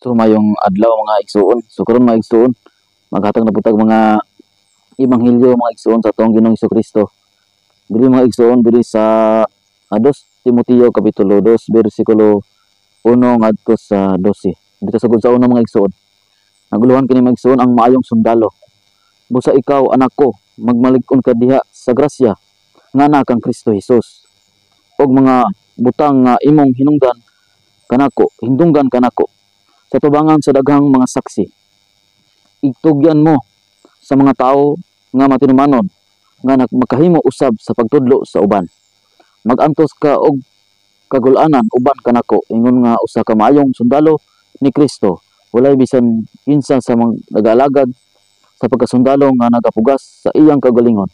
So mayong adlaw mga igsuon. So karon mga igsuon, maghatag na putag mga ebanghelyo mga igsuon sa atong Ginoong Hesukristo. Diri mga igsuon diri sa 2 Timoteo kapitulo 2 bersikulo 1 ngadto sa 12. Dito sa sa una mga igsuon. Naguluhan kini mga igsuon ang maayong sundalo. Busa ikaw anak ko, magmalig-on ka diha sa grasya nga anak kang Kristo Jesus. Og mga butang nga imong hinungdan kanako, hindunggan kanako sa tubangan sa daghang mga saksi. Itugyan mo sa mga tao nga matinumanon nga magkahimo usab sa pagtudlo sa uban. Magantos ka og kagul-anan uban kanako ingon nga usa ka maayong sundalo ni Kristo. Walay bisan kinsa sa mga nag-alagad sa pagkasundalo nga nagapugas sa iyang kagalingon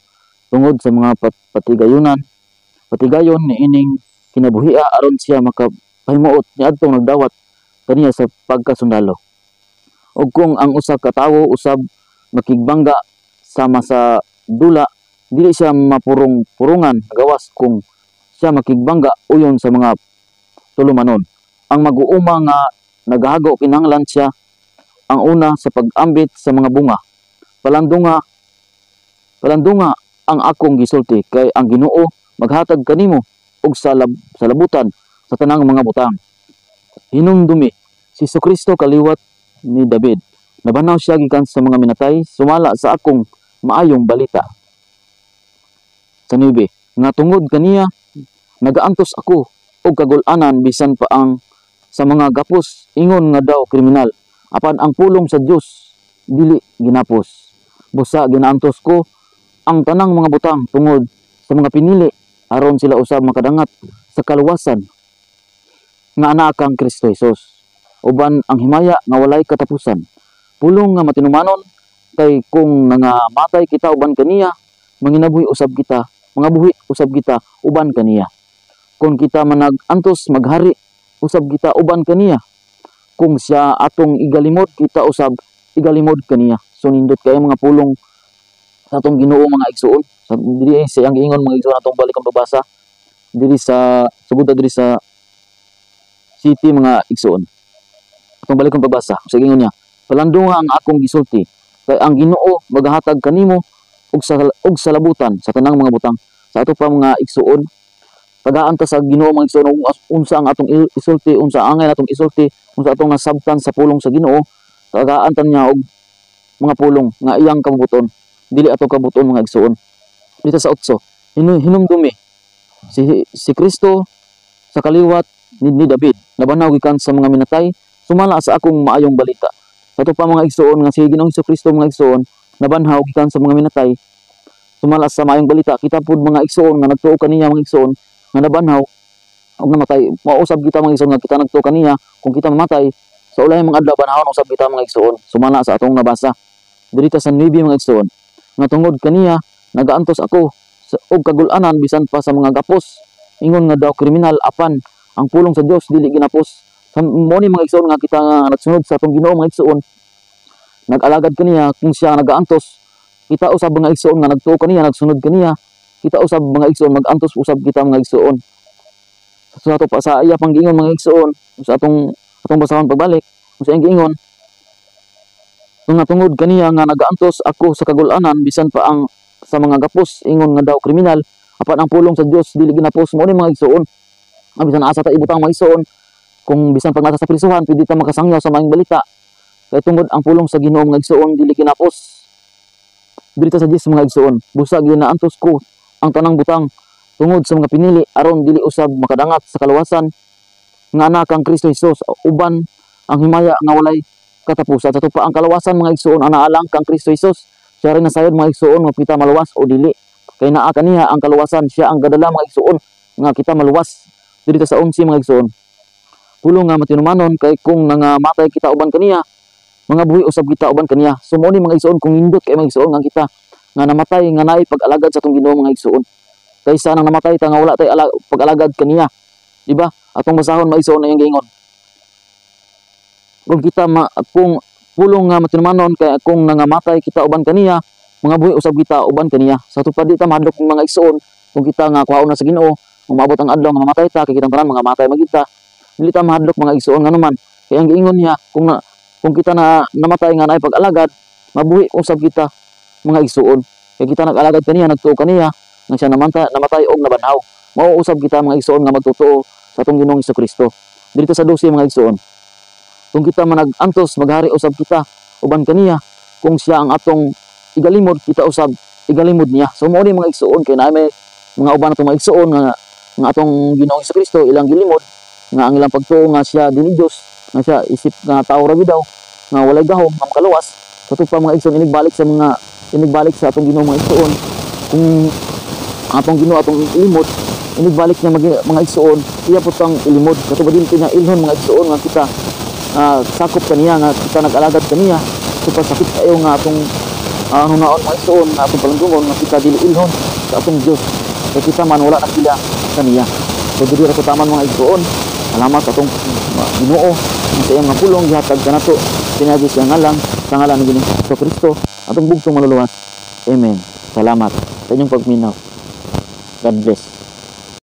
tungod sa mga patigayon ni ining kinabuhia aron siya makapahimuot niadtong nagdawat kaniya sa pagkasundalo. Og kung ang usa ka tawo usab makigbangga sama sa dula, dili siya mapurong-purungan gawas kung siya makigbangga uyon sa mga tulumanon. Ang mag-uuma nga nagahago kinahanglan siya ang una sa pag-ambit sa mga bunga. Palandunga ang akong gisulti kay ang Ginoo maghatag kanimo og salabutan sa tanang mga butang. Hinumdumi si Jesucristo kaliwat ni David. Nabanaw siya gikan sa mga minatay, sumala sa akong maayong balita. Sa 9, nga tungod kaniya nagaantos ako og kagul-anan bisan pa ang sa mga gapos ingon nga daw kriminal. Apan ang pulong sa Dios dili ginapos. Busa ginaantos ko ang tanang mga butang tungod sa mga pinili aron sila usab makadangat sa kaluwasan nga anak kang Kristo Jesus. Uban ang himaya nga walay katapusan. Pulong nga matinumanon kay kung nangamatay kita uban kaniya, manginabuhi usab kita, mga buhi usab kita uban kaniya. Kung kita manag-antos maghari usab kita uban kaniya. Kung siya atong igalimod kita usab igalimod kaniya. So nindot kay mga pulong sa atong Ginoo mga igsuon. Diri sa iyang giingon mga igsuon atong balik ang pagbasa diri sa subuta diri sa city mga igsuon. Atong balik ang pagbasa. Sa giingon niya, palandunga ang akong gisulti kay ang Ginoo magahatag kanimo og salabutan sa tanang mga butang. Sa ato pa mga igsuon, tagaan ta sa Ginoo mga igsuon unsa ang atong isulti, unsa angay atong isulti, unsa atong nasabtan sa pulong sa Ginoo, tagaan ta niya og mga pulong nga iyang kabuton, dili ato kabuton mga igsuon. Dito sa 8, hinumdumi si Kristo sa kaliwat ni David, nabanaw gikan sa mga minatay, sumala sa akong maayong balita. Sa ito pa mga igsuon nga si Ginoong Kristo mga igsuon, nabanhaw gikan sa mga minatay, sumala sa maayong balita. Kita pud mga igsuon nga nagtuo kaniya mga igsuon nga nabanhaw og namatay. Mausab kita mga igsuon nga kita nagtuo kaniya kung kita mamatay sa ulay mga adlaw banahon usab kita mga igsuon. Sumala sa atong nabasa diri sa 9 mga igsuon nga tungod kaniya nagaantos ako og kagul-anan bisan pa sa mga gapos ingon nga daw kriminal, apan ang pulong sa Dios dili ginapos. Sa mo ni mga igsuon nga kita nga nagsunod sa atong Ginoo mga igsuon, nag-alagad kaniya kung siya nagaantos, kita usab mga igsuon nga nagtuo kaniya, nagsunod kaniya, kita usab mga igsuon mag-antos usab kita mga igsuon. So ato pa sa iya pang giingon mga igsuon sa atong basahon pagbalik, sa iyang giingon nga tungod kaniya nga nagaantos ako sa kagul-anan bisan pa ang sa mga gapos ingon nga daw kriminal, apan ang pulong sa Dios dili ginapos. Mo ni mga igsuon, bisan asa ta ibutang mga igsuon, kung bisan pag nasa sa prisuhan pwede ta makasangyaw sa maayong balita kay tungod ang pulong sa Ginoo mga igsuon dili ginapos. Diri sa 10 mga igsuon, busa ginaantos ko ang tanang butang tungod sa mga pinili aron dili usab makadangat sa kaluwasan nga anak kang Kristo Jesus. Uban ang himaya nga walay katapusan. Sa pa ang kaluwasan mga igsuon ana alang kang Kristo Jesus. Siya rin nasayod mga igsuon nga kita maluwas o dili. Kay naa kaniya ang kaluwasan, siya ang gadala mga igsuon nga kita maluwas. Diri sa 11 mga igsuon, pulong nga matinumanon kay kung nangamatay kita uban kaniya, mga buhi usab kita uban kaniya. So mo ni mga igsuon kung hindot kay mga igsuon nga kita nga namatay nga naay pag-alagad sa atong Ginoo mga igsuon. Kaysa nang namatay ta nga wala tay pag-alagad kaniya. Di ba? Atong basahon mga igsuon na yung giingon. Kung kita kung pulong nga matinumanon kay kung nangamatay kita uban kaniya, mga buhi usab kita uban kaniya. Sa tupad di ta mahadlok mga igsuon kung kita nga kuhaon na sa Ginoo, umabot ang adlaw nga mamatay ta kay kitang tanan mga matay magita. Dili ta mahadlok mga igsuon nga naman Kaya ang giingon niya kung kita na namatay nga naay pag-alagad, mabuhi usab kita mga igsuon. Kaya kita nag-alagad kaniya, nagtuo kaniya nga siya namatay og nabanhaw. Mao usab kita mga igsuon nga magtotoo sa atong Ginoong Hesukristo. Dito sa 12 mga igsuon. Kung kita manag-antos maghari usab kita uban kaniya, kung siya ang atong igalimod, kita usab igalimod niya. So mao ni mga igsuon kay naay may mga uban atong mga igsuon nga atong Ginoong Hesukristo ilang gilimod nga ang ilang pagtuo nga siya dili Dios, nga siya isip nga tawo ra gyud daw, nga walay gahom nga makaluwas. Katong pa mga igsoon inigbalik sa atong Ginoo mga igsoon. Kung atong Ginoo atong ilimod, inigbalik niya mga igsoon, iya pud tang ilimod. Katong din niya ilhon mga igsoon nga kita sakop kaniya, nga kita nag-alagad kaniya. So pasakit kayo nga atong hunaon mga igsoon, nga atong palanggungon nga kita dili ilhon sa atong Dios. Kaya kita man wala na sila kaniya. So dili ra ko taman mga igsoon. Salamat atong Ginoo sa iyang mga pulong gihatag kanato pinagi sa ngalan ni Ginoong Hesukristo atong bugtong maluluwas. Amen. Salamat sa inyong pagminaw. God bless.